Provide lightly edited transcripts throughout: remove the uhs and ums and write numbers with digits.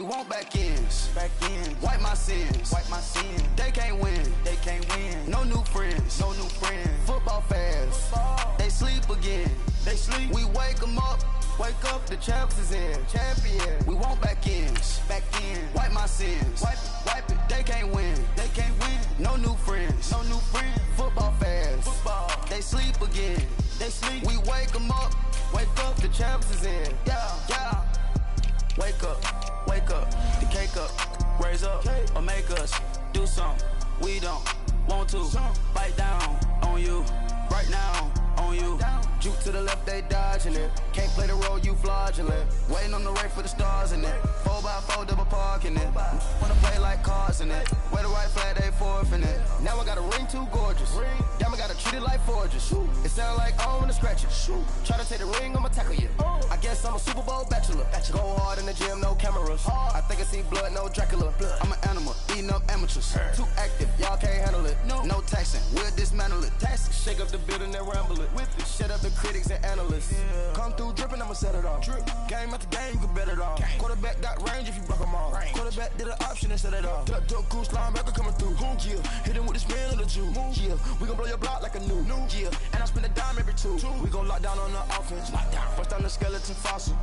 We want back ends. Wipe my sins. They can't win. No new friends. Football fast. They sleep again. We wake them up. The champs is in. We want back ends. Wipe my sins. Wipe it. They can't win. No new friends. Football fast. They sleep again. We wake them up. The champs is in. Yeah. Wake up. The cake up. Raise up or make us do something we don't want to. Bite down on you. Right now on you. Juke to the left, they dodging it. Can't play the role, you fraudulent. Waiting on the right for the stars in it. 4x4 double parking it. Wanna play like cars in it. Wear the right flag, they forfeiting it. Now I got a ring too gorgeous. Damn, I gotta treat it like forges. It sound like I wanna scratch it. Try to take the ring, I'ma tackle you. I guess I'm a Super Bowl bachelor. Go hard in the gym, no cameras. I think I see blood, no Dracula. I'm an animal, eating up amateurs. Too active, y'all can't handle it. No taxing, we'll dismantle it. Shake up the building and ramble it. Shut up the critics and analysts. Come through dripping, I'ma set it off. Game after game, you can bet it off. Quarterback got range if you block them all. Quarterback did an option and set it off. Duck goose linebacker coming through. Yeah, hit him with the spin of the Jew. Yeah, we gon' blow your block like a new. Yeah, and I spend a dime every two. We gon' lock down on the offense. Bust down the skeleton fossil.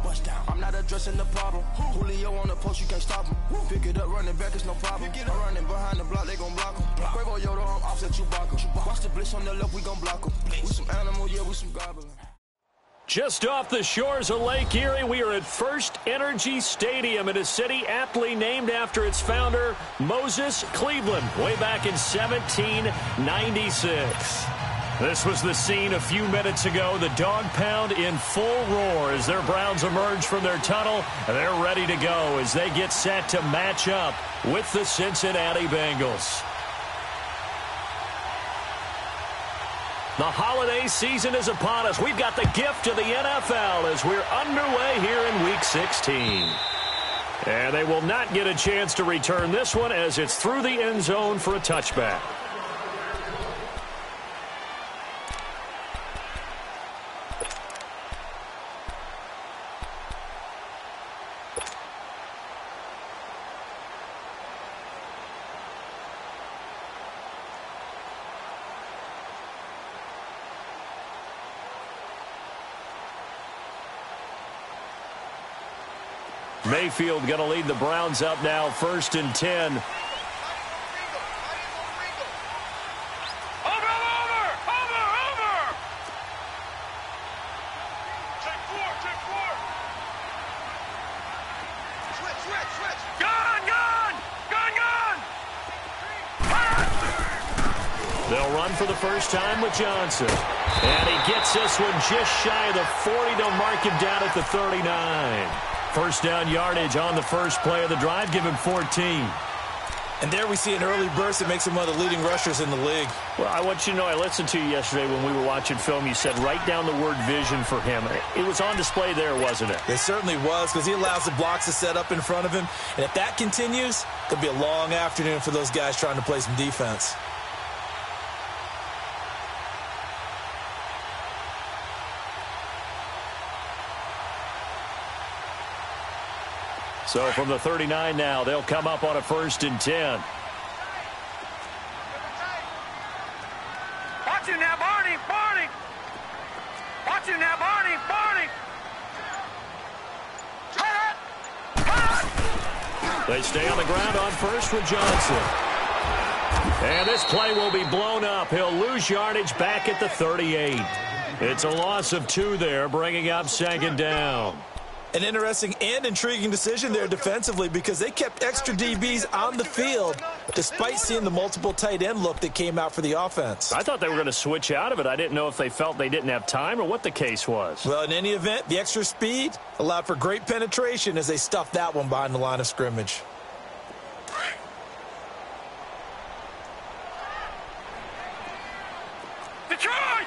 I'm not addressing the problem. Julio on the post, you can't stop him. Pick it up, running back, it's no problem. I'm running behind the block, they gon' block him. Quavo Yoda, I'm offset Chewbacca. Watch the blitz on the left, we gon' block him. We some animal, yeah, we some goblin. Just off the shores of Lake Erie, we are at First Energy Stadium in a city aptly named after its founder, Moses Cleveland, way back in 1796. This was the scene a few minutes ago. The dog pound in full roar as their Browns emerge from their tunnel. They're ready to go as they get set to match up with the Cincinnati Bengals. The holiday season is upon us. We've got the gift of the NFL as we're underway here in Week 16. And they will not get a chance to return this one as it's through the end zone for a touchback. Mayfield going to lead the Browns up now, 1st and 10. Over! Take four! Switch! Gun! They'll run for the first time with Johnson. And he gets this one just shy of the 40. They'll mark him down at the 39. First down yardage on the first play of the drive. Give him 14. And there we see an early burst that makes him one of the leading rushers in the league. Well, I want you to know, I listened to you yesterday when we were watching film. You said write down the word vision for him. It was on display there, wasn't it? It certainly was, because he allows the blocks to set up in front of him. And if that continues, it'll be a long afternoon for those guys trying to play some defense. So from the 39 now, they'll come up on a 1st and 10. Watch it now, Barney! Watch it now, Barney! They stay on the ground on first with Johnson. And this play will be blown up. He'll lose yardage back at the 38. It's a loss of 2 there, bringing up 2nd down. An interesting and intriguing decision there defensively, because they kept extra DBs on the field despite seeing the multiple tight end look that came out for the offense. I thought they were going to switch out of it. I didn't know if they felt they didn't have time or what the case was. Well, in any event, the extra speed allowed for great penetration as they stuffed that one behind the line of scrimmage. Detroit!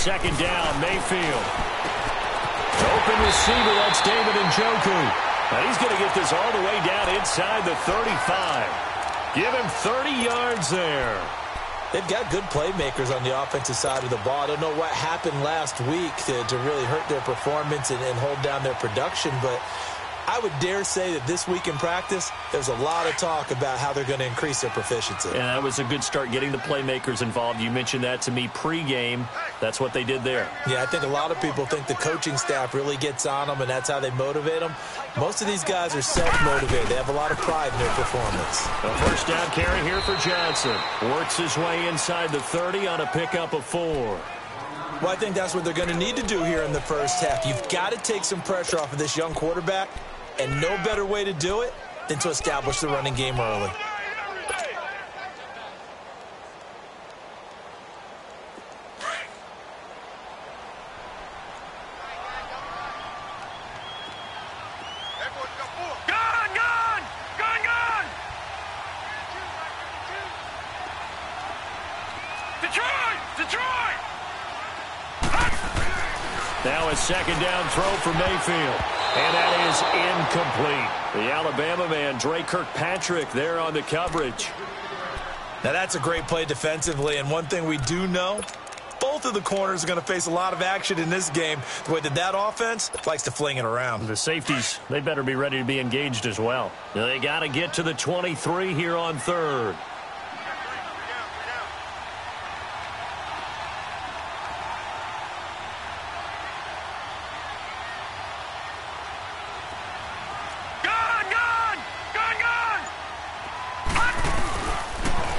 Second down, Mayfield. Open receiver, that's David Njoku. And he's going to get this all the way down inside the 35. Give him 30 yards there. They've got good playmakers on the offensive side of the ball. I don't know what happened last week to really hurt their performance and hold down their production, but I would dare say that this week in practice, there's a lot of talk about how they're going to increase their proficiency. Yeah, that was a good start getting the playmakers involved. You mentioned that to me pregame. That's what they did there. Yeah, I think a lot of people think the coaching staff really gets on them, and that's how they motivate them. Most of these guys are self-motivated. They have a lot of pride in their performance. A first down carry here for Johnson. Works his way inside the 30 on a pickup of 4. Well, I think that's what they're going to need to do here in the first half. You've got to take some pressure off of this young quarterback, and no better way to do it than to establish the running game early. Now a second down throw for Mayfield. And that is incomplete. The Alabama man, Dre Kirkpatrick, there on the coverage. Now that's a great play defensively, and one thing we do know, both of the corners are going to face a lot of action in this game. The way that offense likes to fling it around. The safeties, they better be ready to be engaged as well. They got to get to the 23 here on third.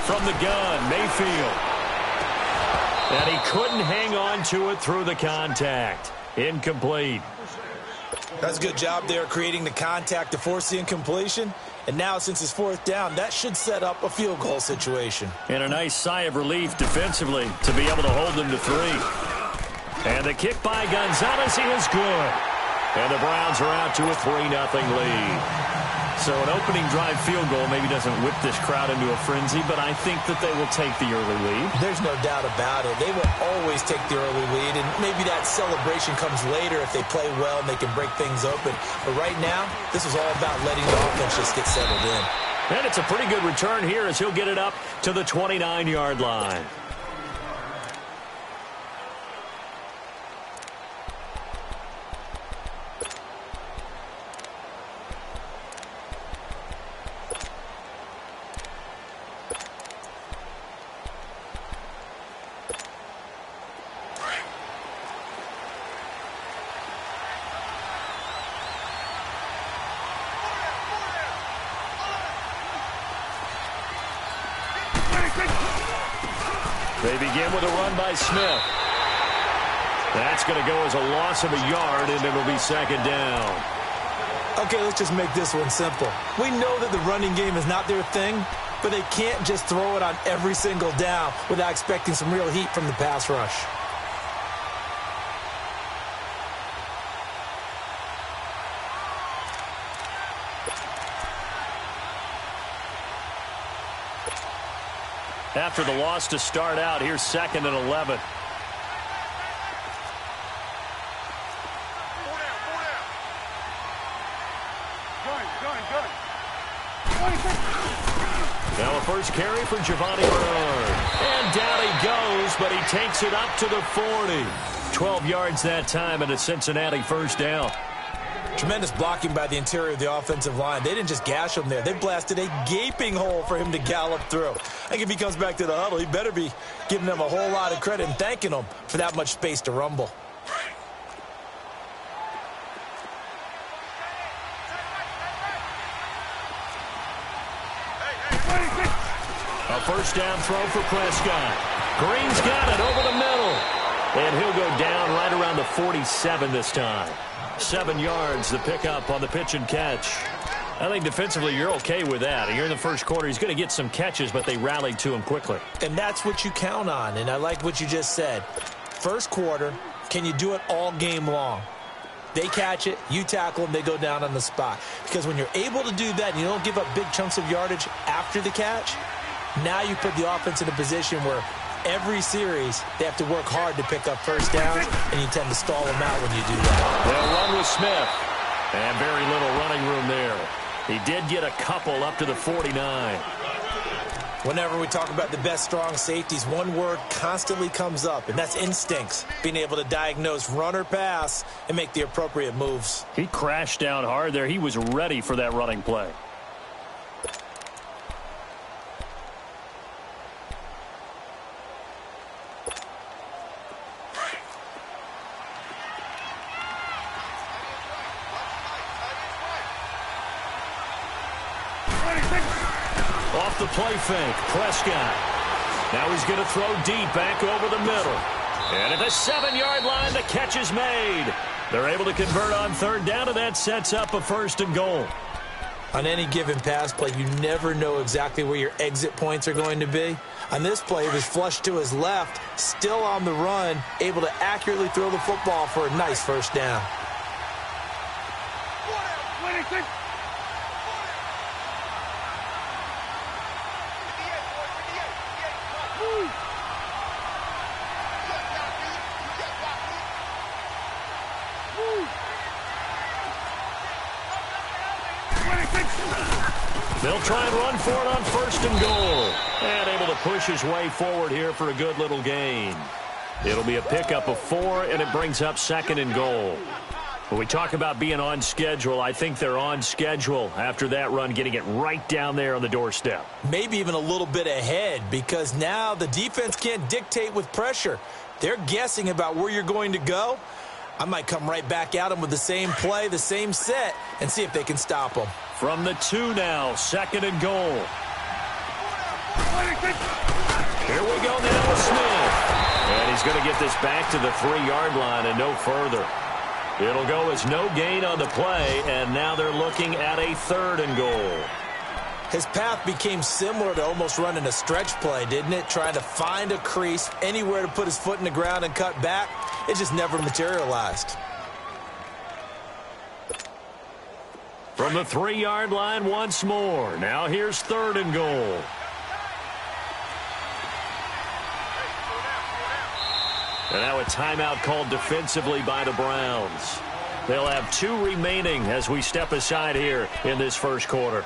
From the gun, Mayfield. And he couldn't hang on to it through the contact. Incomplete. That's a good job there creating the contact to force the incompletion. And now since it's fourth down, that should set up a field goal situation. And a nice sigh of relief defensively to be able to hold them to 3. And the kick by Gonzalez, he is good. And the Browns are out to a 3-0 lead. So an opening drive field goal maybe doesn't whip this crowd into a frenzy, but I think that they will take the early lead. There's no doubt about it. They will always take the early lead, and maybe that celebration comes later if they play well and they can break things open. But right now, this is all about letting the offense just get settled in. And it's a pretty good return here as he'll get it up to the 29-yard line. They begin with a run by Smith. That's going to go as a loss of a yard, and it'll be second down. Okay, let's just make this one simple. We know that the running game is not their thing, but they can't just throw it on every single down without expecting some real heat from the pass rush. After the loss to start out, here's 2nd and 11. Now a first carry for Giovanni Bernard. And down he goes, but he takes it up to the 40. 12 yards that time and a Cincinnati first down. Tremendous blocking by the interior of the offensive line. They didn't just gash him there. They blasted a gaping hole for him to gallop through. I think if he comes back to the huddle, he better be giving them a whole lot of credit and thanking them for that much space to rumble. A first down throw for Prescott. Green's got it over the middle. And he'll go down right around the 47 this time. 7 yards, the pickup on the pitch and catch. I think defensively you're okay with that. You're in the first quarter. He's going to get some catches, but they rallied to him quickly. And that's what you count on, and I like what you just said. First quarter, can you do it all game long? They catch it, you tackle them, they go down on the spot. Because when you're able to do that and you don't give up big chunks of yardage after the catch, now you put the offense in a position where every series they have to work hard to pick up first downs, and you tend to stall them out when you do that. They'll run with Smith. And very little running room there. He did get a couple up to the 49. Whenever we talk about the best strong safeties, one word constantly comes up, and that's instincts. Being able to diagnose run or pass and make the appropriate moves. He crashed down hard there. He was ready for that running play. Off the play fake, Prescott. Now he's going to throw deep back over the middle. And at the 7-yard line, the catch is made. They're able to convert on third down, and that sets up a 1st and goal. On any given pass play, you never know exactly where your exit points are going to be. On this play, it was flushed to his left, still on the run, able to accurately throw the football for a nice 1st down. They'll try and run for it on 1st and goal. And able to push his way forward here for a good little gain. It'll be a pickup of 4, and it brings up 2nd and goal. When we talk about being on schedule, I think they're on schedule after that run, getting it right down there on the doorstep. Maybe even a little bit ahead, because now the defense can't dictate with pressure. They're guessing about where you're going to go. I might come right back at them with the same play, the same set, and see if they can stop them. From the 2 now, 2nd and goal. Here we go now with Smith. And he's going to get this back to the 3-yard line and no further. It'll go as no gain on the play, and now they're looking at a 3rd and goal. His path became similar to almost running a stretch play, didn't it? Trying to find a crease, anywhere to put his foot in the ground and cut back. It just never materialized. From the 3-yard line once more. Now here's 3rd and goal. And now a timeout called defensively by the Browns. They'll have 2 remaining as we step aside here in this 1st quarter.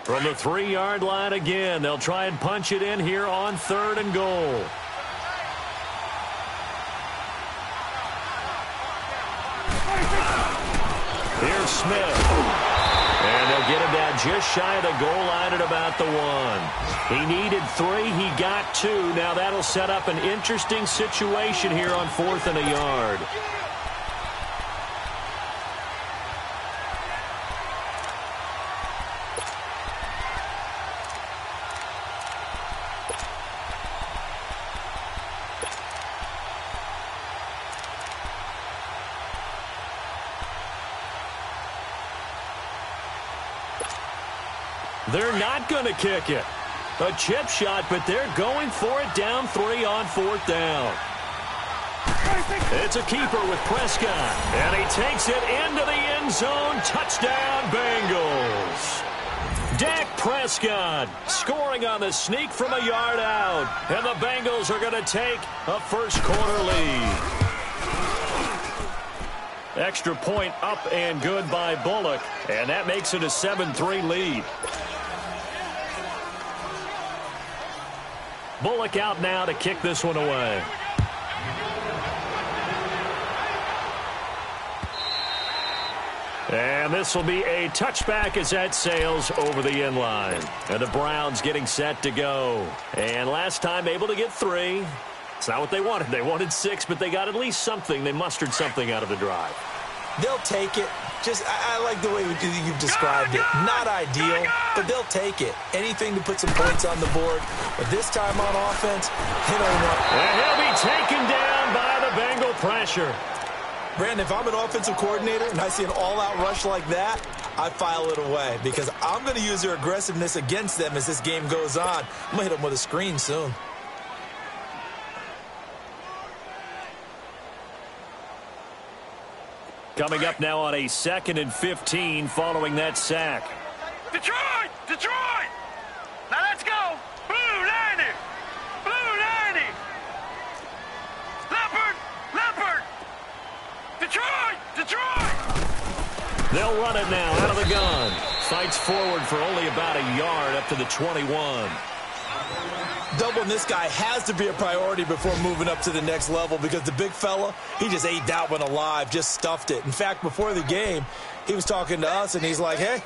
From the 3-yard line again, they'll try and punch it in here on 3rd and goal. Here's Smith. And they'll get him down just shy of the goal line at about the 1. He needed 3. He got 2. Now that'll set up an interesting situation here on 4th and a yard. They're not going to kick it. A chip shot, but they're going for it down 3 on 4th down. It's a keeper with Prescott. And he takes it into the end zone. Touchdown, Bengals. Dak Prescott scoring on the sneak from a yard out. And the Bengals are going to take a 1st quarter lead. Extra point up and good by Bullock. And that makes it a 7-3 lead. Bullock out now to kick this one away. And this will be a touchback as that sails over the end line. And the Browns getting set to go. And last time able to get 3. It's not what they wanted. They wanted 6, but they got at least something. They mustered something out of the drive. They'll take it. I like the way you've described it. Not ideal, but they'll take it. Anything to put some points on the board. But this time on offense, they don't want it. And he'll be taken down by the Bengal pressure. Brandon, if I'm an offensive coordinator and I see an all-out rush like that, I file it away because I'm going to use their aggressiveness against them as this game goes on. I'm going to hit them with a screen soon. Coming up now on a 2nd and 15 following that sack. Detroit! Detroit! Now let's go! Blue 90! Blue 90! Leopard! Leopard! Detroit! Detroit! They'll run it now out of the gun. Fights forward for only about a yard up to the 21. Doubling this guy has to be a priority before moving up to the next level because the big fella, he just ate that one alive, just stuffed it. In fact, before the game, he was talking to us, and he's like, hey,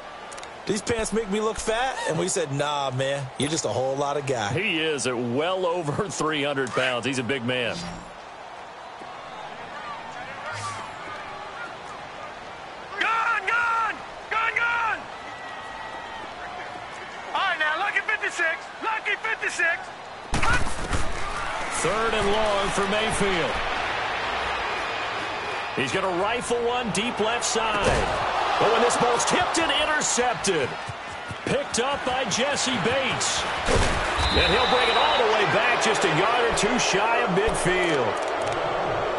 these pants make me look fat? And we said, nah, man, you're just a whole lot of guy. He is at well over 300 pounds. He's a big man. Gun! Gun! Gun! Gun! All right, now, lucky 56. Lucky 56. 3rd and long for Mayfield. He's going to rifle one deep left side. But when this ball's tipped and intercepted. Picked up by Jesse Bates. And he'll bring it all the way back just a yard or two shy of midfield.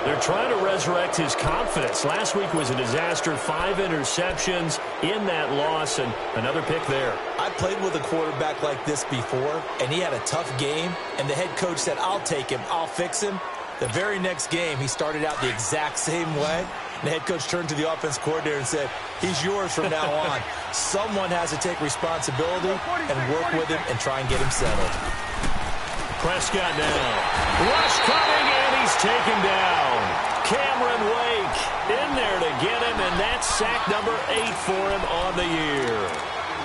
They're trying to resurrect his confidence. Last week was a disaster. 5 interceptions in that loss, and another pick there. I played with a quarterback like this before, and he had a tough game, and the head coach said, I'll take him, I'll fix him. The very next game, he started out the exact same way. And the head coach turned to the offense coordinator and said, he's yours from now on. Someone has to take responsibility and work with him and try and get him settled. Prescott down. Rush coming, and he's taken down. Cameron Wake in there to get him, and that's sack number 8 for him on the year.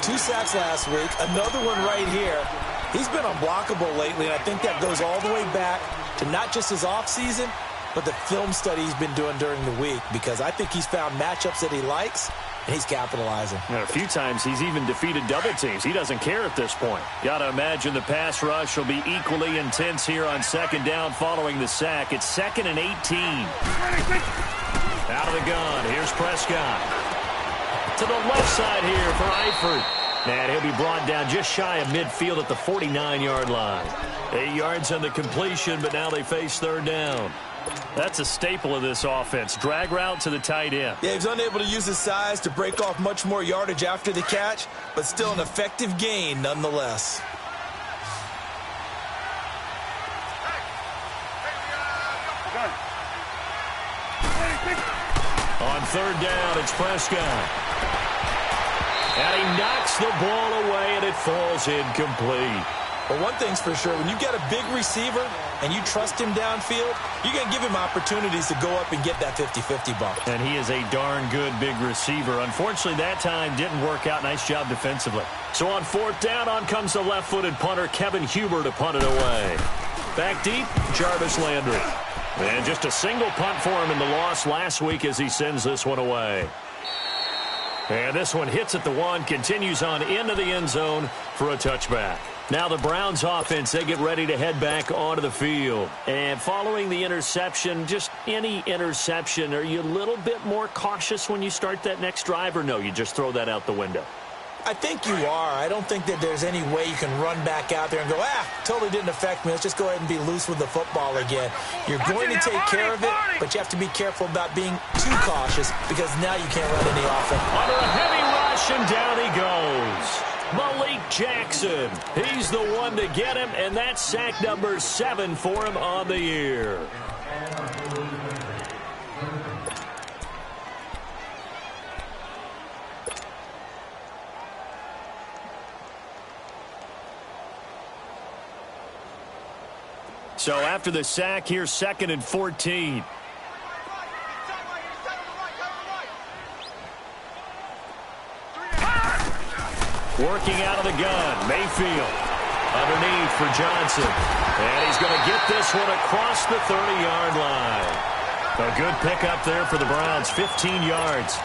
2 sacks last week, another one right here. He's been unblockable lately, and I think that goes all the way back to not just his offseason, but the film study he's been doing during the week, because I think he's found matchups that he likes, and he's capitalizing. And a few times he's even defeated double teams. He doesn't care at this point. Got to imagine the pass rush will be equally intense here on 2nd down following the sack. It's 2nd and 18. Out of the gun. Here's Prescott. To the left side here for Eifert. And he'll be brought down just shy of midfield at the 49-yard line. 8 yards on the completion, but now they face 3rd down. That's a staple of this offense. Drag route to the tight end. Yeah, he's unable to use his size to break off much more yardage after the catch, but still an effective gain nonetheless. On 3rd down, it's Prescott. And he knocks the ball away, and it falls incomplete. But one thing's for sure, when you get a big receiver and you trust him downfield, you're going to give him opportunities to go up and get that 50-50 ball. And he is a darn good big receiver. Unfortunately, that time didn't work out. Nice job defensively. So on 4th down, on comes the left-footed punter, Kevin Huber, to punt it away. Back deep, Jarvis Landry. And just a single punt for him in the loss last week as he sends this one away. And this one hits at the 1, continues on into the end zone for a touchback. Now the Browns offense, they get ready to head back onto the field. And following the interception, just any interception, are you a little bit more cautious when you start that next drive, or no, you just throw that out the window? I think you are. I don't think that there's any way you can run back out there and go, totally didn't affect me. Let's just go ahead and be loose with the football again. You're going to take care of it, but you have to be careful about being too cautious because now you can't run any offense. Under a heavy rush, and down he goes. Malik Jackson. He's the one to get him, and that's sack number 7 for him on the year. So after the sack, here's 2nd and 14. Working out of the gun, Mayfield underneath for Johnson. And he's going to get this one across the 30-yard line. A good pickup there for the Browns, 15 yards.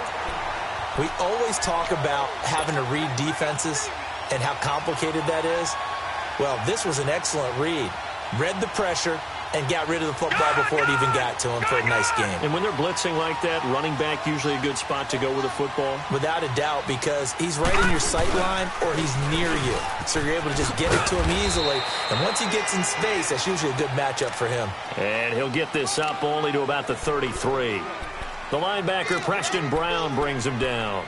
We always talk about having to read defenses and how complicated that is. Well, this was an excellent read. Read the pressure and got rid of the football before it even got to him for a nice game. And when they're blitzing like that, running back usually a good spot to go with the football? Without a doubt, because he's right in your sight line or he's near you. So you're able to just get it to him easily. And once he gets in space, that's usually a good matchup for him. And he'll get this up only to about the 33. The linebacker, Preston Brown, brings him down.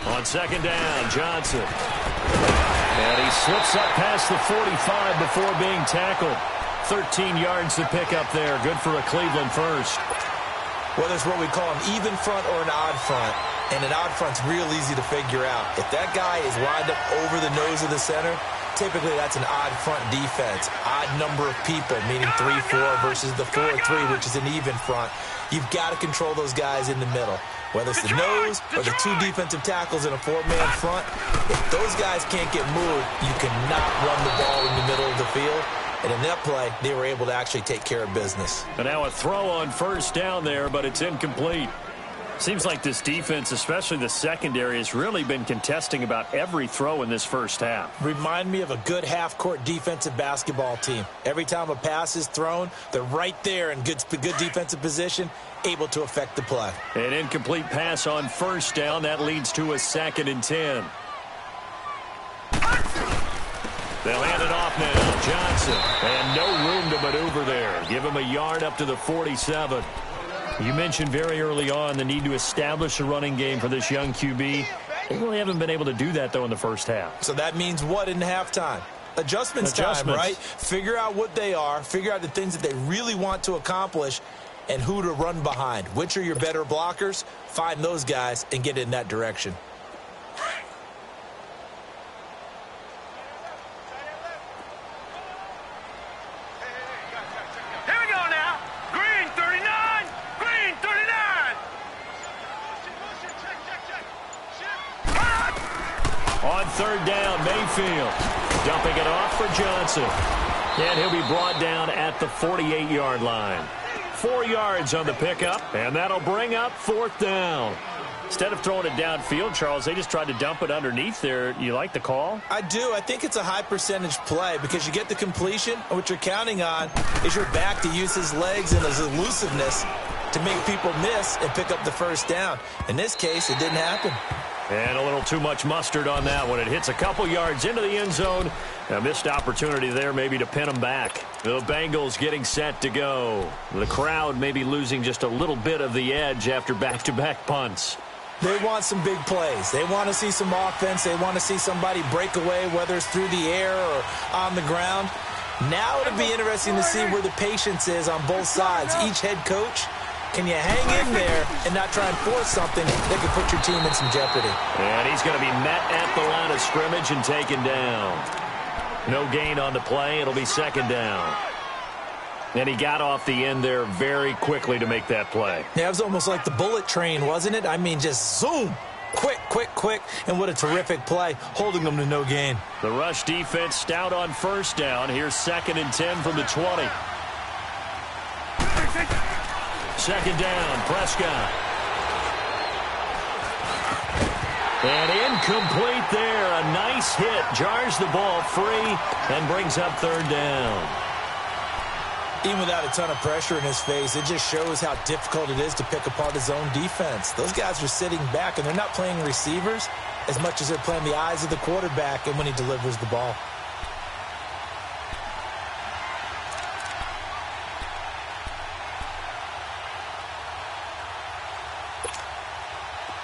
On second down, Johnson. And he slips up past the 45 before being tackled. 13 yards to pick up there. Good for a Cleveland first. Well, there's what we call an even front or an odd front. And an odd front's real easy to figure out. If that guy is lined up over the nose of the center, typically that's an odd front defense. Odd number of people, meaning 3-4 versus the 4-3, which is an even front. You've got to control those guys in the middle. Whether it's the nose or the two defensive tackles in a four-man front, if those guys can't get moved, you cannot run the ball in the middle of the field. And in that play, they were able to actually take care of business. And now a throw on first down there, but it's incomplete. Seems like this defense, especially the secondary, has really been contesting about every throw in this first half. Remind me of a good half-court defensive basketball team. Every time a pass is thrown, they're right there in good defensive position, able to affect the play. An incomplete pass on first down. That leads to a 2nd and 10. They'll hand it off now. Johnson. And no room to maneuver there. Give him a yard up to the 47. You mentioned very early on the need to establish a running game for this young QB. They really haven't been able to do that, though, in the first half. So that means what in halftime? Adjustments time, right? Figure out what they are. Figure out the things that they really want to accomplish and who to run behind. Which are your better blockers? Find those guys and get in that direction. On third down, Mayfield dumping it off for Johnson. And he'll be brought down at the 48-yard line. 4 yards on the pickup, and that'll bring up 4th down. Instead of throwing it downfield, Charles, they just tried to dump it underneath there. You like the call? I do. I think it's a high-percentage play because you get the completion, and what you're counting on is your back to use his legs and his elusiveness to make people miss and pick up the first down. In this case, it didn't happen. And a little too much mustard on that one. It hits a couple yards into the end zone. A missed opportunity there maybe to pin them back. The Bengals getting set to go. The crowd maybe losing just a little bit of the edge after back-to-back punts. They want some big plays. They want to see some offense. They want to see somebody break away, whether it's through the air or on the ground. Now it'll be interesting to see where the patience is on both sides. Each head coach, can you hang in there and not try and force something that could put your team in some jeopardy? And he's going to be met at the line of scrimmage and taken down. No gain on the play. It'll be 2nd down. And he got off the end there very quickly to make that play. Yeah, it was almost like the bullet train, wasn't it? I mean, just zoom. Quick, quick, quick. And what a terrific play, holding them to no gain. The rush defense stout on first down. Here's 2nd and 10 from the 20. 2nd down, Prescott. And incomplete there. A nice hit. Jars the ball free and brings up 3rd down. Even without a ton of pressure in his face, it just shows how difficult it is to pick apart his own defense. Those guys are sitting back, and they're not playing receivers as much as they're playing the eyes of the quarterback and when he delivers the ball.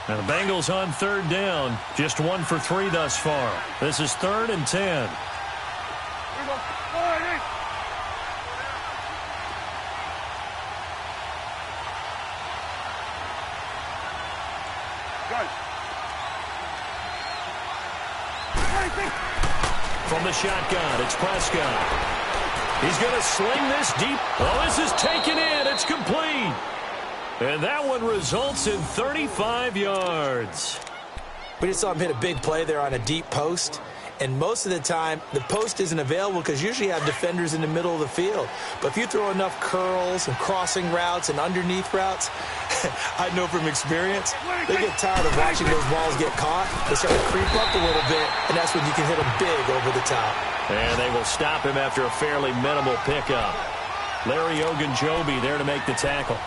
Now the Bengals on 3rd down. Just 1 for 3 thus far. This is 3rd and 10. From the shotgun, it's Prescott. He's going to sling this deep. Oh, this is taken in. It's complete. And that one results in 35 yards. We just saw him hit a big play there on a deep post. And most of the time, the post isn't available because usually you have defenders in the middle of the field. But if you throw enough curls and crossing routes and underneath routes, I know from experience, they get tired of watching those balls get caught. They start to creep up a little bit, and that's when you can hit them big over the top. And they will stop him after a fairly minimal pickup. Larry Ogunjobi there to make the tackle.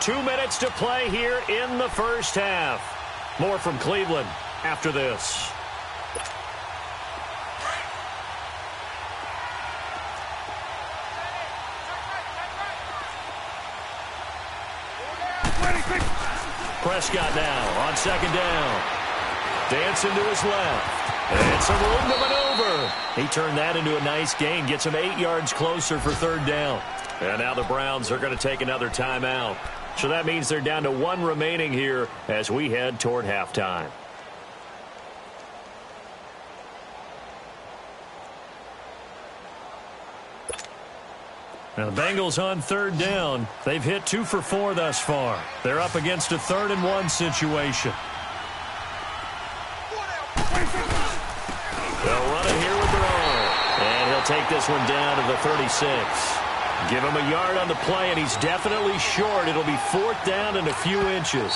Two minutes to play here in the first half. More from Cleveland after this. Prescott now on second down. Dancing to his left. And some room to maneuver. He turned that into a nice gain. Gets him 8 yards closer for third down. And now the Browns are going to take another timeout. So that means they're down to one remaining here as we head toward halftime. Now the Bengals on third down. They've hit 2 for 4 thus far. They're up against a 3rd and 1 situation. They'll run it here with their arm. And he'll take this one down to the 36. Give him a yard on the play, and he's definitely short. It'll be 4th down and a few inches.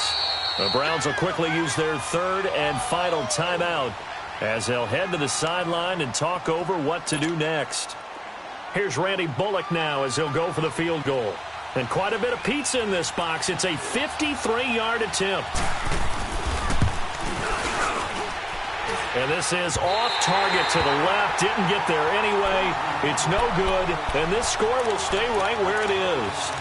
The Browns will quickly use their 3rd and final timeout as they'll head to the sideline and talk over what to do next. Here's Randy Bullock now as he'll go for the field goal. And quite a bit of pizza in this box. It's a 53-yard attempt. And this is off target to the left. Didn't get there anyway. It's no good. And this score will stay right where it is.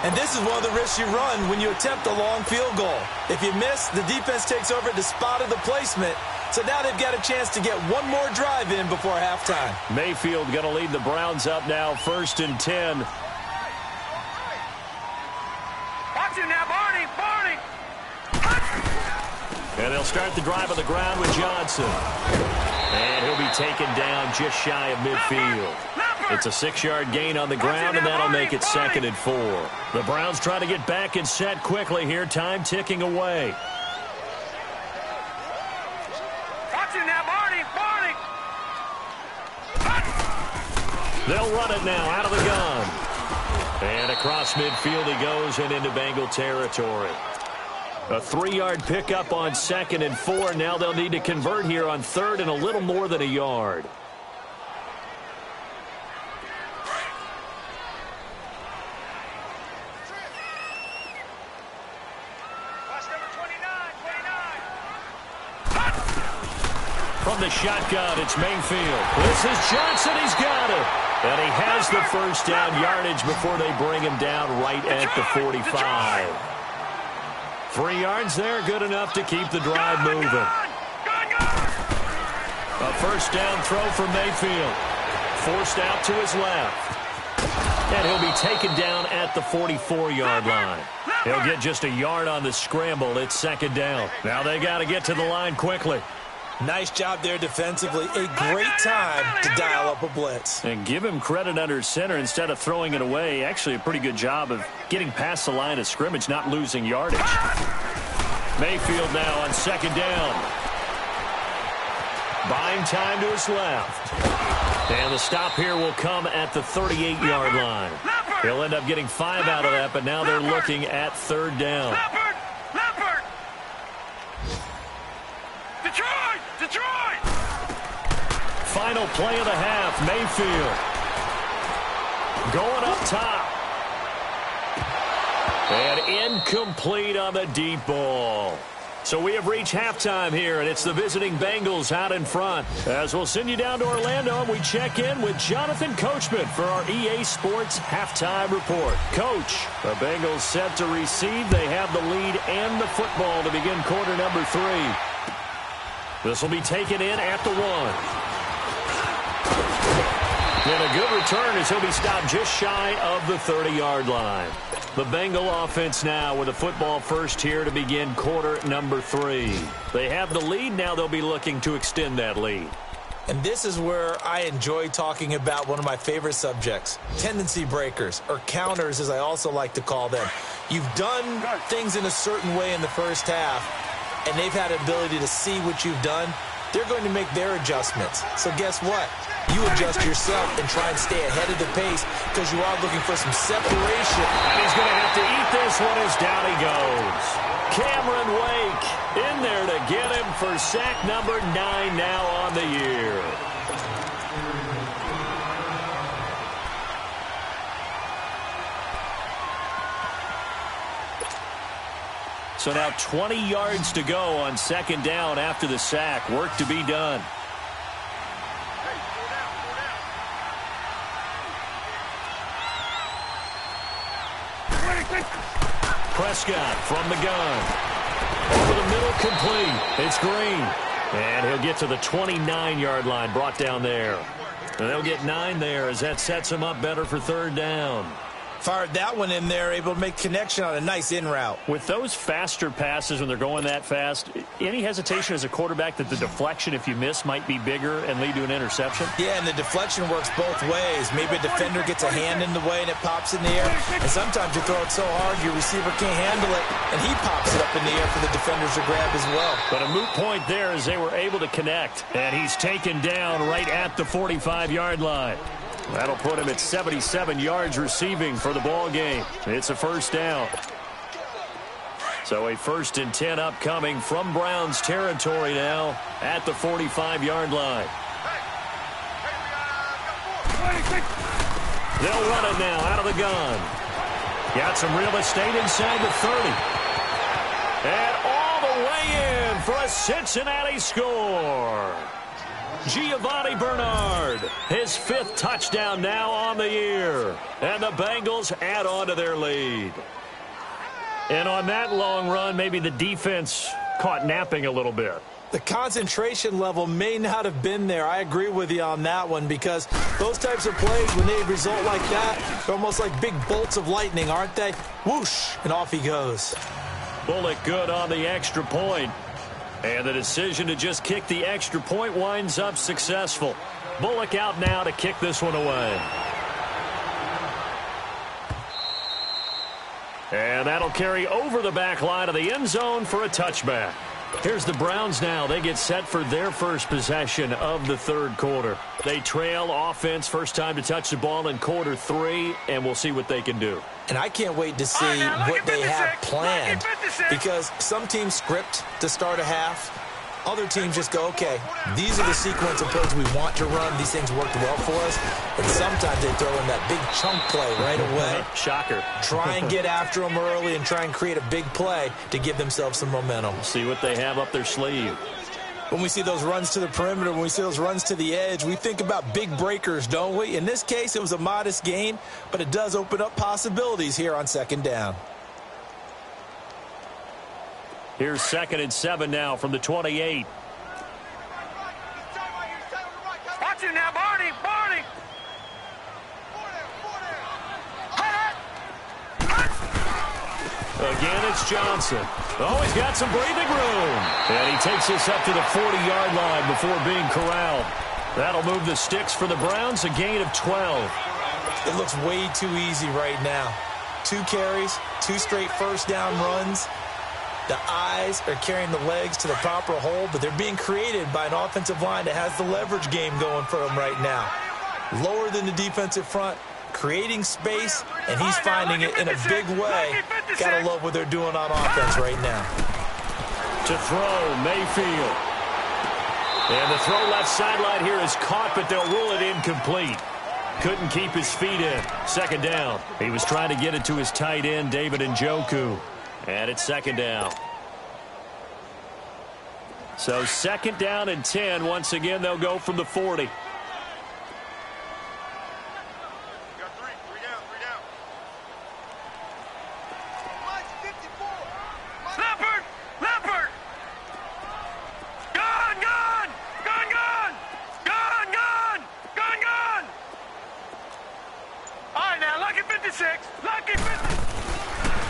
And this is one of the risks you run when you attempt a long field goal. If you miss, the defense takes over at the spot of the placement. So now they've got a chance to get one more drive in before halftime. Mayfield going to lead the Browns up now, 1st and 10. Watch him now, Barney! Barney! And they'll start the drive on the ground with Johnson. And he'll be taken down just shy of midfield. It's a 6-yard gain on the ground, and that'll make it 2nd and 4. The Browns try to get back and set quickly here. Time ticking away. Watch him now, Barney! Barney! They'll run it now out of the gun. And across midfield he goes and into Bengal territory. A 3-yard pickup on 2nd and 4. Now they'll need to convert here on 3rd and a little more than a yard. From the shotgun, it's Mayfield. This is Johnson. He's got it. And he has the first down yardage before they bring him down right at the 45. 3 yards there, good enough to keep the drive moving. A first down throw from Mayfield. Forced out to his left. And he'll be taken down at the 44-yard line. He'll get just a yard on the scramble. It's 2nd down. Now they got to get to the line quickly. Nice job there defensively. A great time to dial up a blitz. And give him credit under center instead of throwing it away. Actually, a pretty good job of getting past the line of scrimmage, not losing yardage. Mayfield now on 2nd down. Buying time to his left. And the stop here will come at the 38-yard line. He'll end up getting 5 out of that, but now they're looking at 3rd down. Detroit! Final play of the half, Mayfield. Going up top. And incomplete on the deep ball. So we have reached halftime here, and it's the visiting Bengals out in front. As we'll send you down to Orlando, and we check in with Jonathan Coachman for our EA Sports Halftime Report. Coach, the Bengals set to receive. They have the lead and the football to begin quarter number 3. This will be taken in at the 1. And a good return as he'll be stopped just shy of the 30-yard line. The Bengal offense now with a football first here to begin quarter number 3. They have the lead. Now they'll be looking to extend that lead. And this is where I enjoy talking about one of my favorite subjects, tendency breakers, or counters as I also like to call them. You've done things in a certain way in the first half, and they've had an ability to see what you've done they're going to make their adjustments. So guess what? You adjust yourself and try and stay ahead of the pace because you are looking for some separation. And he's going to have to eat this one as down he goes. Cameron Wake in there to get him for sack number 9 now on the year. So now 20 yards to go on second down after the sack. Work to be done. Prescott from the gun. Over the middle, complete. It's Green. And he'll get to the 29-yard line, brought down there. And they'll get 9 there as that sets him up better for third down. Fired that one in there, able to make connection on a nice in route. With those faster passes when they're going that fast, any hesitation as a quarterback that the deflection, if you miss, might be bigger and lead to an interception? Yeah, and the deflection works both ways. Maybe a defender gets a hand in the way and it pops in the air. And sometimes you throw it so hard your receiver can't handle it, and he pops it up in the air for the defenders to grab as well. But a moot point there as they were able to connect. And he's taken down right at the 45-yard line. That'll put him at 77 yards receiving for the ball game. It's a first down. So a 1st and 10 upcoming from Browns territory now at the 45-yard line. They'll run it now out of the gun. Got some real estate inside the 30. And all the way in for a Cincinnati score. Giovanni Bernard, his 5th touchdown now on the year. And the Bengals add on to their lead. And on that long run, maybe the defense caught napping a little bit. The concentration level may not have been there. I agree with you on that one because those types of plays, when they result like that, they're almost like big bolts of lightning, aren't they? Whoosh, and off he goes. Bullock good on the extra point. And the decision to just kick the extra point winds up successful. Bullock out now to kick this one away. And that'll carry over the back line of the end zone for a touchback. Here's the Browns now. They get set for their first possession of the third quarter. They trail offense, first time to touch the ball in quarter 3, and we'll see what they can do. And I can't wait to see what they have planned because some teams script to start a half. Other teams just go, okay, these are the sequence of plays we want to run. These things worked well for us. And sometimes they throw in that big chunk play right away. Shocker. Try and get after them early and try and create a big play to give themselves some momentum. See what they have up their sleeve. When we see those runs to the perimeter, when we see those runs to the edge, we think about big breakers, don't we? In this case, it was a modest gain, but it does open up possibilities here on second down. Here's 2nd and 7 now from the 28. Watch him now, Barney! Barney! Again, it's Johnson. Oh, he's got some breathing room. And he takes this up to the 40-yard line before being corralled. That'll move the sticks for the Browns, a gain of 12. It looks way too easy right now. 2 carries, 2 straight first down runs. The eyes are carrying the legs to the proper hole, but they're being created by an offensive line that has the leverage game going for them right now. Lower than the defensive front, creating space, and he's finding it in a big way. Gotta love what they're doing on offense right now. To throw, Mayfield. And the throw left sideline here is caught, but they'll rule it incomplete. Couldn't keep his feet in. Second down. He was trying to get it to his tight end, David Njoku. And it's second down. So 2nd down and 10. Once again, they'll go from the 40. Leopard! Leopard! Gone! Gone! Gone! Gone! Gone! Gone! Gone! Gone! All right, now, lucky 56. Lucky 56.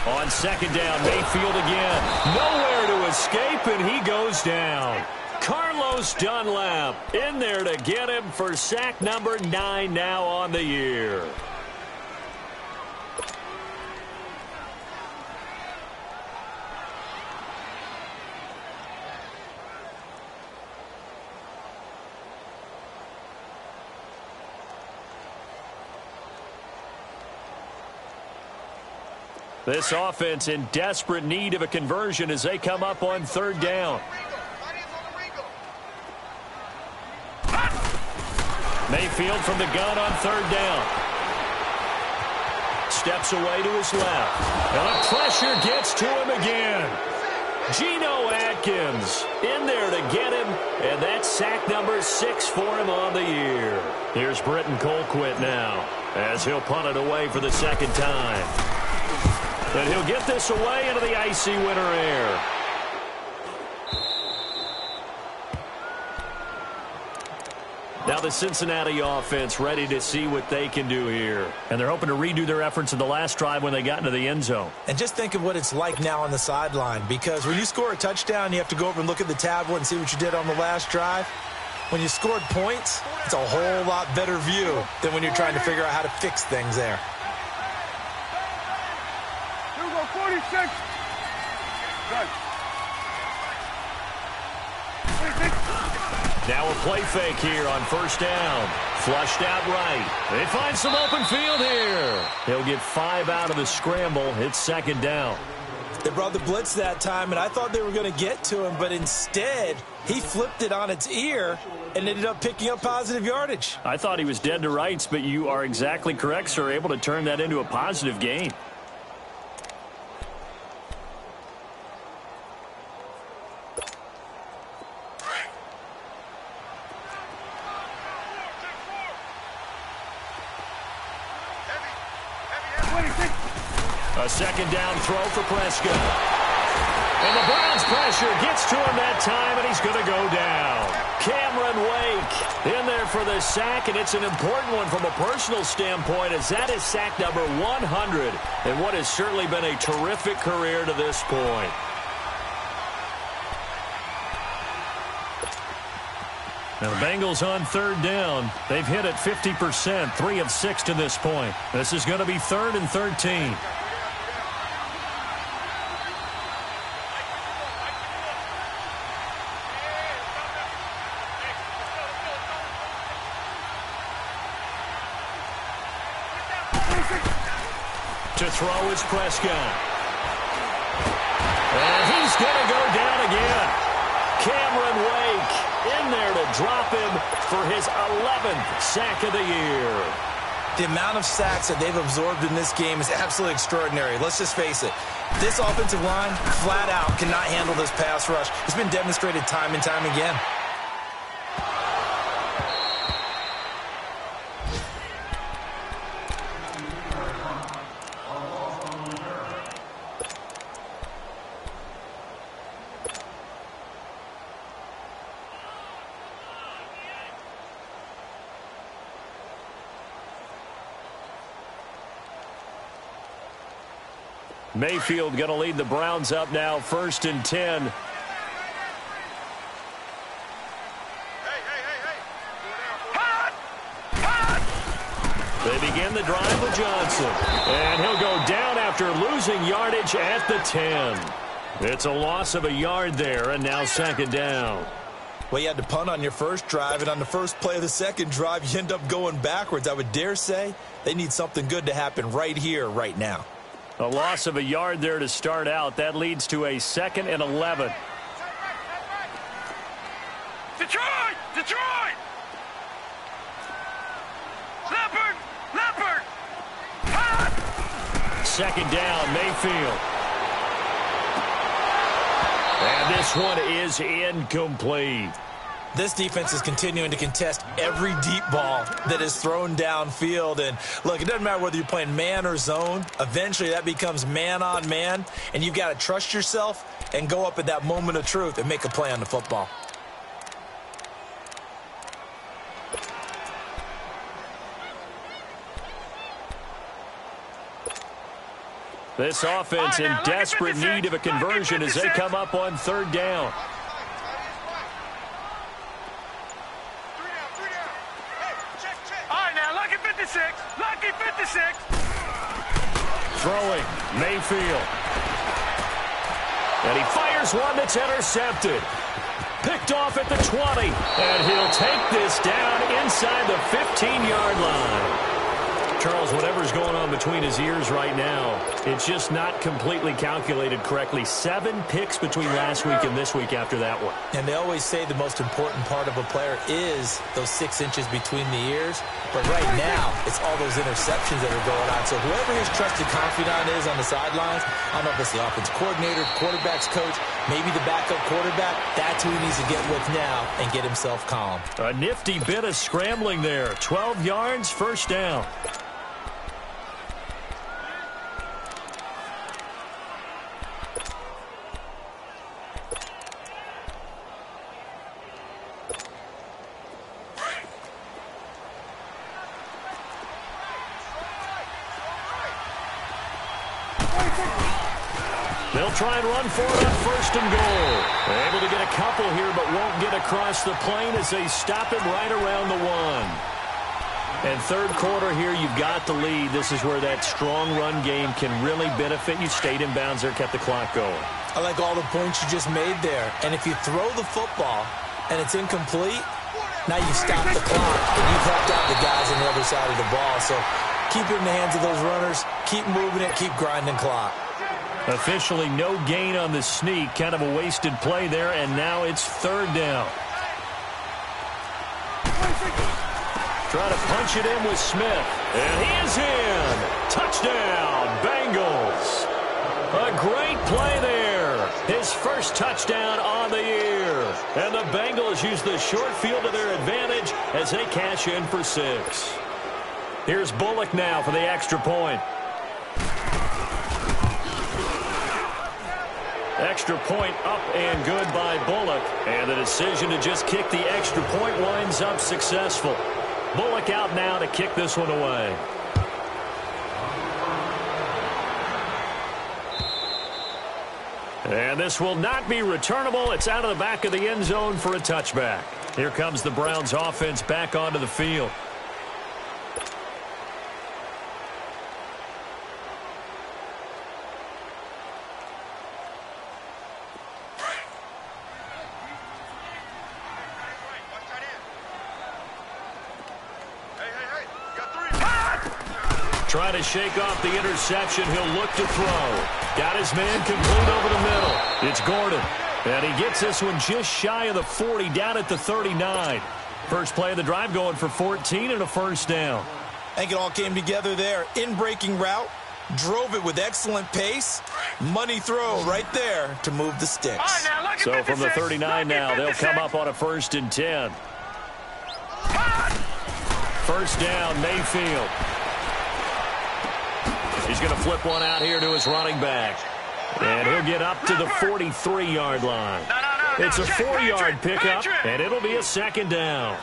On second down, Mayfield again. Nowhere to escape, and he goes down. Carlos Dunlap in there to get him for sack number 9 now on the year. This offense in desperate need of a conversion as they come up on third down. Mayfield from the gun on third down. Steps away to his left. And the pressure gets to him again. Geno Atkins in there to get him. And that's sack number 6 for him on the year. Here's Britton Colquitt now as he'll punt it away for the second time. And he'll get this away into the icy winter air. Now the Cincinnati offense ready to see what they can do here. And they're hoping to redo their efforts in the last drive when they got into the end zone. And just think of what it's like now on the sideline, because when you score a touchdown, you have to go over and look at the tablet and see what you did on the last drive. When you scored points, it's a whole lot better view than when you're trying to figure out how to fix things there. 46. Good. Now a play fake here on first down. Flushed out right. They find some open field here. He'll get 5 out of the scramble. It's second down. They brought the blitz that time, and I thought they were going to get to him, but instead he flipped it on its ear and ended up picking up positive yardage. I thought he was dead to rights, but you are exactly correct, sir. Able to turn that into a positive gain. A second down throw for Prescott. And the Browns pressure gets to him that time, and he's going to go down. Cameron Wake in there for the sack, and it's an important one from a personal standpoint, as that is sack number 100 in what has certainly been a terrific career to this point. Now the Bengals on third down. They've hit it 50%, 3 of 6 to this point. This is going to be 3rd and 13. To throw is Prescott. And he's going to go down again. Cameron Wake in there to drop him for his 11th sack of the year. The amount of sacks that they've absorbed in this game is absolutely extraordinary. Let's just face it. This offensive line, flat out, cannot handle this pass rush. It's been demonstrated time and time again. Mayfield going to lead the Browns up now, 1st and 10. They begin the drive with Johnson. And he'll go down after losing yardage at the 10. It's a loss of a yard there, and now second down. Well, you had to punt on your first drive, and on the first play of the second drive, you end up going backwards. I would dare say they need something good to happen right here, right now. A loss of a yard there to start out. That leads to a 2nd and 11. Detroit! Detroit! Leopard! Leopard! Hot! Second down, Mayfield. And this one is incomplete. This defense is continuing to contest every deep ball that is thrown downfield. And, look, it doesn't matter whether you're playing man or zone. Eventually, that becomes man on man. And you've got to trust yourself and go up at that moment of truth and make a play on the football. This offense in desperate need of a conversion as they come up on third down. Lucky 56. Throwing, Mayfield. And he fires one that's intercepted. Picked off at the 20. And he'll take this down inside the 15-yard line. Charles, whatever's going on between his ears right now, it's just not completely calculated correctly. 7 picks between last week and this week after that one. And they always say the most important part of a player is those 6 inches between the ears. But right now, it's all those interceptions that are going on. So whoever his trusted confidant is on the sidelines, I don't know if it's the offense coordinator, quarterback's coach, maybe the backup quarterback, that's who he needs to get with now and get himself calm. A nifty bit of scrambling there. 12 yards, first down. They'll try and run for it on first and goal. They're able to get a couple here, but won't get across the plane as they stop him right around the 1. And third quarter here, you've got the lead. This is where that strong run game can really benefit you. Stayed in bounds there, kept the clock going. I like all the points you just made there. And if you throw the football and it's incomplete, now you stop the clock and you've helped out the guys on the other side of the ball. So keep it in the hands of those runners. Keep moving it. Keep grinding clock. Officially no gain on the sneak. Kind of a wasted play there, and now it's third down. Try to punch it in with Smith. And he is in. Touchdown, Bengals. A great play there. His first touchdown on the year. And the Bengals use the short field to their advantage as they cash in for 6. Here's Bullock now for the extra point. Extra point up and good by Bullock. And the decision to just kick the extra point winds up successful. Bullock out now to kick this one away. And this will not be returnable. It's out of the back of the end zone for a touchback. Here comes the Browns offense back onto the field. Trying to shake off the interception. He'll look to throw. Got his man complete over the middle. It's Gordon. And he gets this one just shy of the 40, down at the 39. First play of the drive going for 14 and a first down. I think it all came together there. In-breaking route. Drove it with excellent pace. Money throw right there to move the sticks. So from the 39 now, they'll come up on a 1st and 10. First down, Mayfield. He's going to flip one out here to his running back. And he'll get up to the 43-yard line. It's a 4-yard pickup, and it'll be a second down.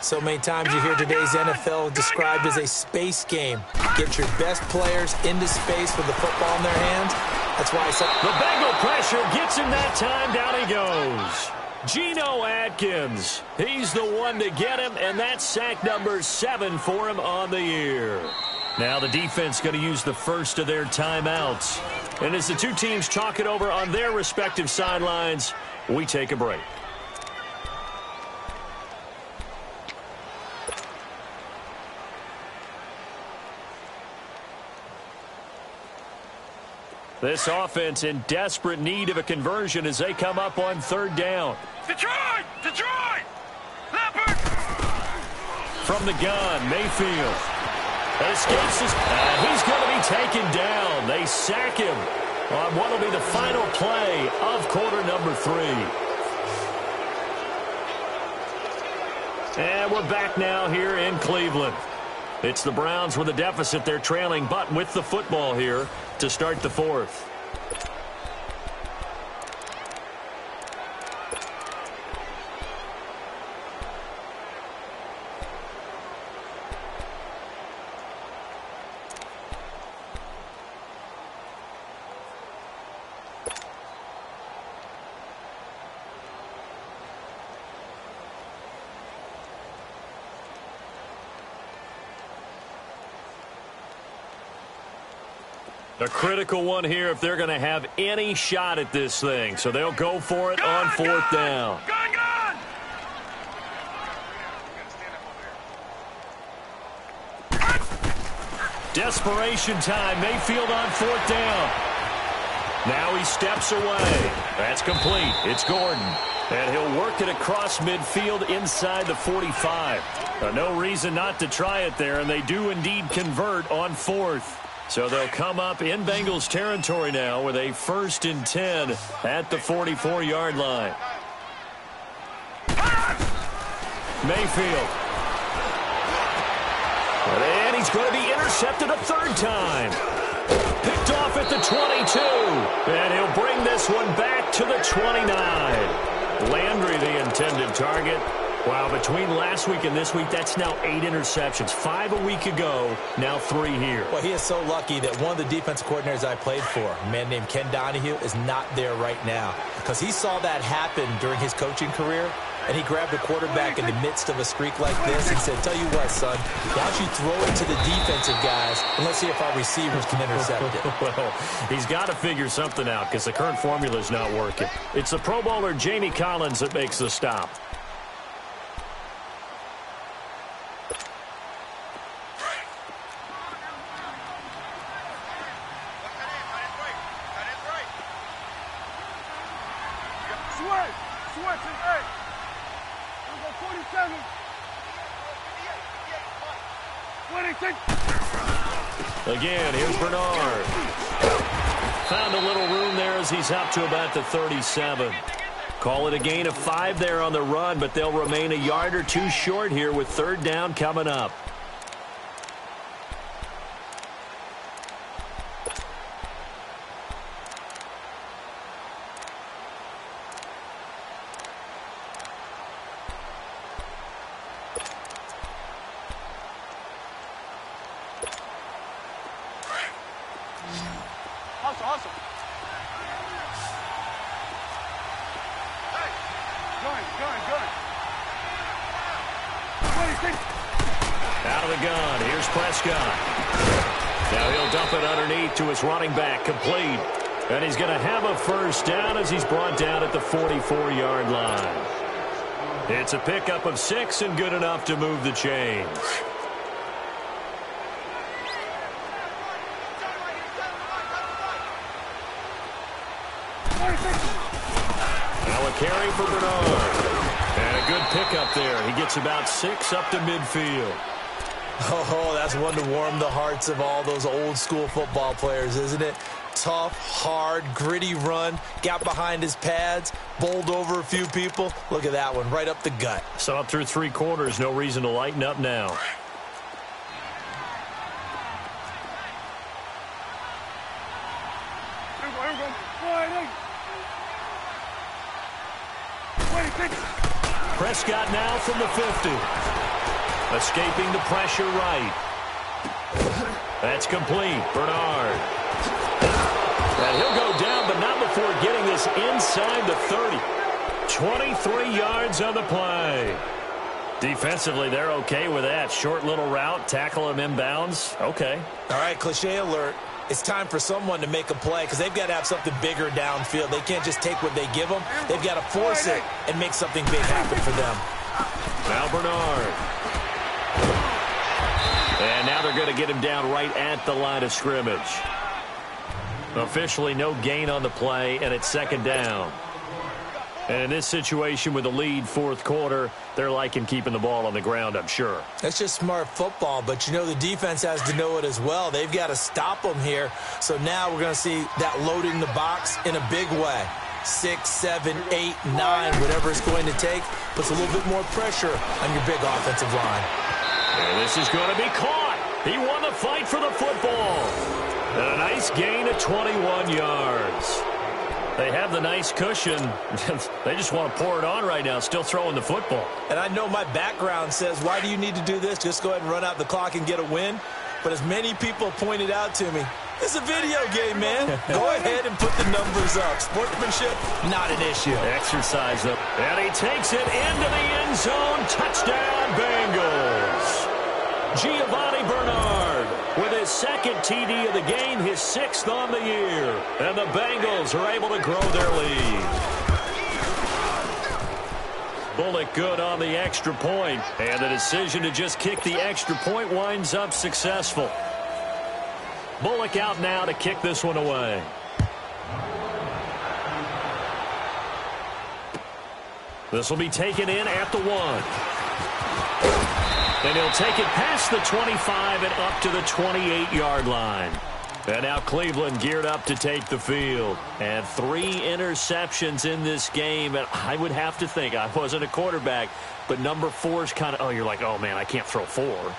So many times you hear today's NFL described as a space game. Get your best players into space with the football in their hands. That's why I said the Bengal pressure gets him that time. Down he goes. Geno Atkins. He's the one to get him, and that's sack number 7 for him on the year. Now the defense going to use the first of their timeouts. And as the two teams talk it over on their respective sidelines, we take a break. This offense in desperate need of a conversion as they come up on 3rd down. Detroit! Detroit! Leopard! From the gun, Mayfield. Escapes his, he's going to be taken down. They sack him on what will be the final play of quarter number 3. And we're back now here in Cleveland. It's the Browns with a deficit. They're trailing, but with the football here to start the 4th. A critical one here if they're going to have any shot at this thing. So they'll go for it on 4th down. Desperation time. Mayfield on 4th down. Now he steps away. That's complete. It's Gordon. And he'll work it across midfield inside the 45. No reason not to try it there, and they do indeed convert on 4th. So they'll come up in Bengals territory now with a 1st and 10 at the 44-yard line. Mayfield. And he's going to be intercepted a 3rd time. Picked off at the 22. And he'll bring this one back to the 29. Landry, the intended target. Wow, between last week and this week, that's now 8 interceptions. 5 a week ago, now 3 here. Well, he is so lucky that one of the defensive coordinators I played for, a man named Ken Donahue, is not there right now. Because he saw that happen during his coaching career, and he grabbed a quarterback in the midst of a streak like this and said, tell you what, son, why don't you throw it to the defensive guys, and let's see if our receivers can intercept it. Well, he's got to figure something out because the current formula is not working. It's the Pro Bowler Jamie Collins that makes the stop. Again, here's Bernard. Found a little room there as he's up to about the 37. Call it a gain of 5 there on the run, but they'll remain a yard or 2 short here with 3rd down coming up. Awesome. Hey, going. Out of the gun. Here's Prescott. Now he'll dump it underneath to his running back. Complete. And he's going to have a 1st down as he's brought down at the 44-yard line. It's a pickup of 6 and good enough to move the chains. Now a carry for Bernard. And a good pickup there. He gets about 6 up to midfield. Oh, that's one to warm the hearts of all those old-school football players, isn't it? Tough, hard, gritty run. Got behind his pads, bowled over a few people. Look at that one, right up the gut. So up through 3 quarters, no reason to lighten up now. Prescott now from the 50. Escaping the pressure right. That's complete. Bernard. And he'll go down, but not before getting this inside the 30. 23 yards on the play. Defensively, they're okay with that. Short little route, tackle him inbounds. Okay. All right, cliche alert. It's time for someone to make a play because they've got to have something bigger downfield. They can't just take what they give them. They've got to force it and make something big happen for them. Now Bernard. And now they're going to get him down right at the line of scrimmage. Officially no gain on the play, and it's 2nd down. And in this situation with the lead 4th quarter, they're liking keeping the ball on the ground, I'm sure. That's just smart football, but you know the defense has to know it as well. They've got to stop them here. So now we're going to see that loading the box in a big way. 6, 7, 8, 9, whatever it's going to take, puts a little bit more pressure on your big offensive line. And this is going to be caught. He won the fight for the football. And a nice gain of 21 yards. They have the nice cushion. They just want to pour it on right now, still throwing the football. And I know my background says, why do you need to do this? Just go ahead and run out the clock and get a win. But as many people pointed out to me, it's a video game, man. Go ahead and put the numbers up. Sportsmanship, not an issue. Exercise them. And he takes it into the end zone. Touchdown, Bengals. Giovanni Bernard with his 2nd TD of the game, his 6th on the year. And the Bengals are able to grow their lead. Bullock good on the extra point. And the decision to just kick the extra point winds up successful. Bullock out now to kick this one away. This will be taken in at the 1. And he'll take it past the 25 and up to the 28-yard line. And now Cleveland geared up to take the field. And 3 interceptions in this game. And I would have to think, I wasn't a quarterback, but number 4 is kind of, oh, you're like, oh, man, I can't throw 4.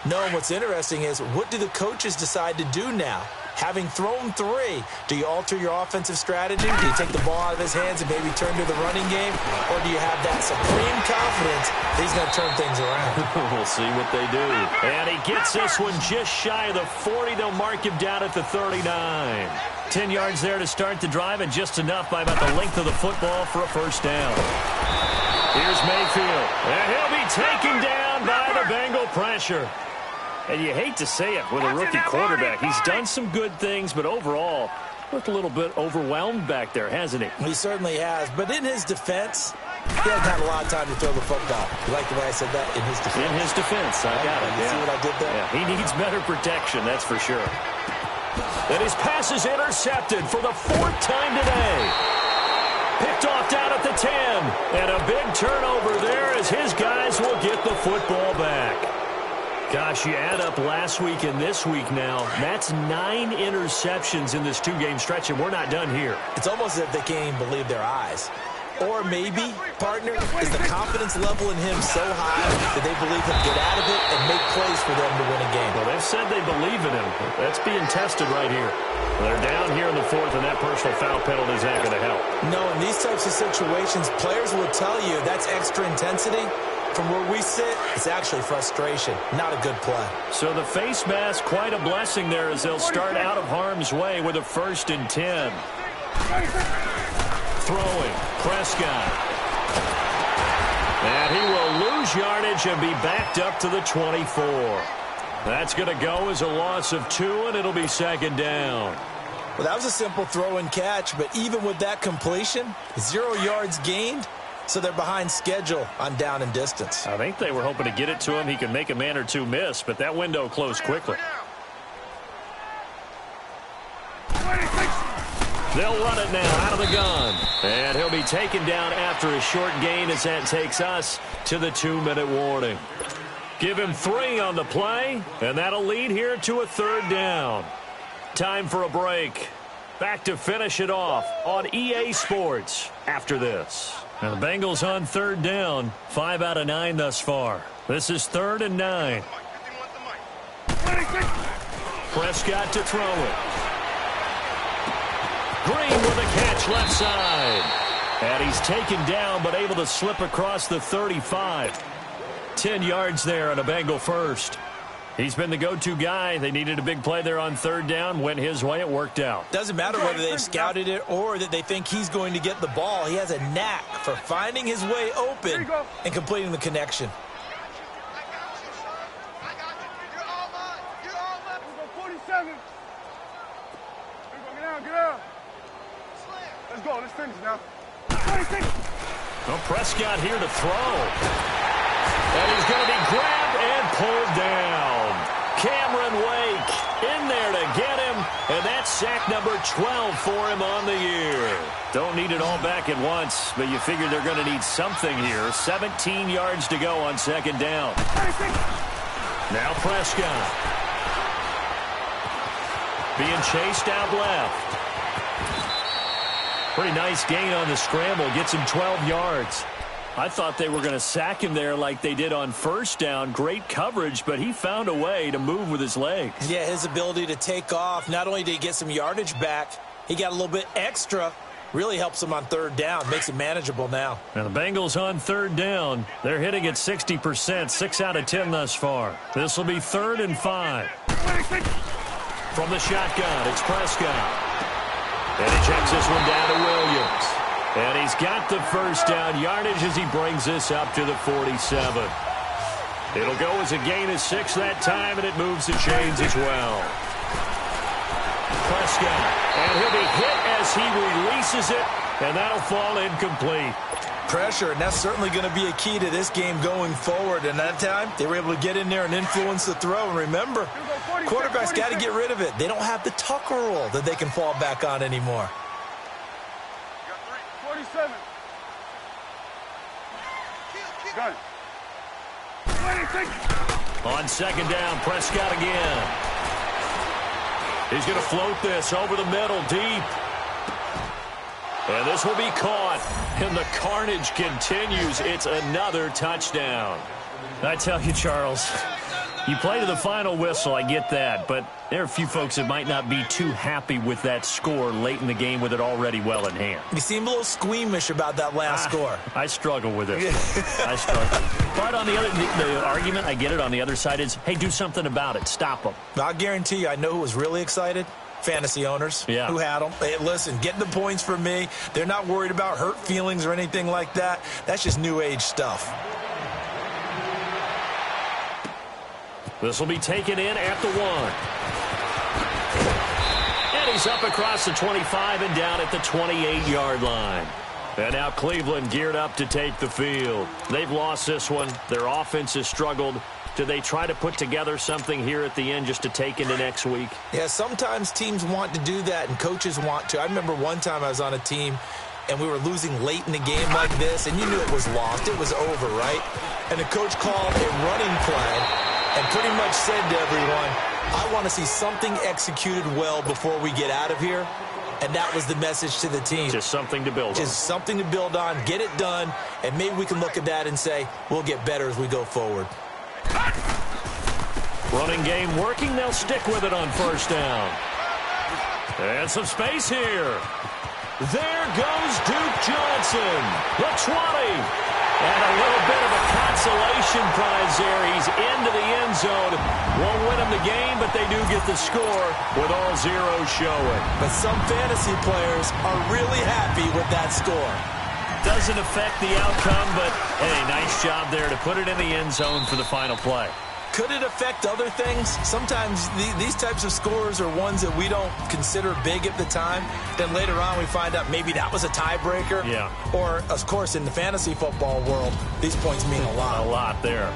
No, what's interesting is, what do the coaches decide to do now? Having thrown 3, do you alter your offensive strategy? Do you take the ball out of his hands and maybe turn to the running game? Or do you have that supreme confidence that he's going to turn things around? We'll see what they do. And he gets this one just shy of the 40. They'll mark him down at the 39. 10 yards there to start the drive, and just enough by about the length of the football for a first down. Here's Mayfield. And he'll be taken down by the Bengal pressure. And you hate to say it with a rookie quarterback. He's done some good things, but overall, looked a little bit overwhelmed back there, hasn't he? He certainly has. But in his defense, he hasn't had a lot of time to throw the football. You like the way I said that? In his defense. In his defense. I got it. You see what I did there? Yeah, he needs better protection, that's for sure. And his pass is intercepted for the 4th time today. Picked off down at the 10. And a big turnover there as his guys will get the football back. Gosh, you add up last week and this week now, that's 9 interceptions in this 2-game stretch, and we're not done here. It's almost as if they can't even believe their eyes. Or maybe, partner, is the confidence level in him so high that they believe he'll get out of it and make plays for them to win a game. Well, they've said they believe in him. That's being tested right here. They're down here in the 4th, and that personal foul penalty is not going to help. No, in these types of situations, players will tell you that's extra intensity. From where we sit, it's actually frustration, not a good play. So the face mask, quite a blessing there as they'll start out of harm's way with a 1st and 10. Throwing, Prescott. And he will lose yardage and be backed up to the 24. That's going to go as a loss of 2, and it'll be 2nd down. Well, that was a simple throw and catch, but even with that completion, 0 yards gained. So they're behind schedule on down and distance. I think they were hoping to get it to him. He could make a man or 2 miss, but that window closed quickly. They'll run it now out of the gun. And he'll be taken down after a short gain as that takes us to the 2-minute warning. Give him 3 on the play, and that'll lead here to a 3rd down. Time for a break. Back to finish it off on EA Sports after this. Now the Bengals on 3rd down, 5 out of 9 thus far. This is 3rd and 9. Prescott to throw it. Green with a catch left side. And he's taken down but able to slip across the 35. 10 yards there on a Bengal first. He's been the go-to guy. They needed a big play there on 3rd down. Went his way. It worked out. Doesn't matter whether they've scouted it or that they think he's going to get the ball. He has a knack for finding his way open and completing the connection. Let's go. Let's finish now. Well, Prescott here to throw. And he's going to be grabbed and pulled down. Cameron Wake in there to get him, and that's sack number 12 for him on the year. Don't need it all back at once, but you figure they're going to need something here. 17 yards to go on 2nd down. Now Prescott. Being chased out left. Pretty nice gain on the scramble. Gets him 12 yards. I thought they were going to sack him there like they did on 1st down. Great coverage, but he found a way to move with his legs. Yeah, his ability to take off. Not only did he get some yardage back, he got a little bit extra. Really helps him on 3rd down. Makes it manageable now. And the Bengals on 3rd down. They're hitting at 60%. 6 out of 10 thus far. This will be 3rd and 5. From the shotgun, it's Prescott. And he checks this one down to Williams. And he's got the 1st down yardage as he brings this up to the 47. It'll go as a gain of 6 that time, and it moves the chains as well. Prescott, and he'll be hit as he releases it, and that'll fall incomplete. Pressure, and that's certainly going to be a key to this game going forward. And that time, they were able to get in there and influence the throw. And remember, Quarterbacks got to get rid of it. They don't have the Tucker rule that they can fall back on anymore. 47. Gun. 26. On second down, Prescott again. He's going to float this over the middle, deep. And this will be caught. And the carnage continues. It's another touchdown. I tell you, Charles, you play to the final whistle, I get that. But there are a few folks that might not be too happy with that score late in the game with it already well in hand. You seem a little squeamish about that last score. I struggle with it. I struggle. But on the argument, I get it, on the other side is, hey, do something about it. Stop them. I'll guarantee you, I know who was really excited. Fantasy owners who had them. Hey, listen, getting the points for me. They're not worried about hurt feelings or anything like that. That's just new age stuff. This will be taken in at the 1. And he's up across the 25 and down at the 28-yard line. And now Cleveland geared up to take the field. They've lost this one. Their offense has struggled. Do they try to put together something here at the end just to take into next week? Yeah, sometimes teams want to do that and coaches want to. I remember one time I was on a team and we were losing late in the game like this, and you knew it was lost. It was over, right? And the coach called a running play and pretty much said to everyone, I want to see something executed well before we get out of here. And that was the message to the team. Just something to build on. Just something to build on, get it done, and maybe we can look at that and say, we'll get better as we go forward. Running game working. They'll stick with it on first down. And some space here. There goes Duke Johnson. The 20. And a little bit of a consolation prize there. He's into the end zone. Won't win them the game, but they do get the score with all zeros showing. But some fantasy players are really happy with that score. Doesn't affect the outcome, but, hey, nice job there to put it in the end zone for the final play. Could it affect other things? Sometimes these types of scores are ones that we don't consider big at the time. Then later on we find out maybe that was a tiebreaker. Yeah. Or, of course, in the fantasy football world, these points mean a lot. A lot there.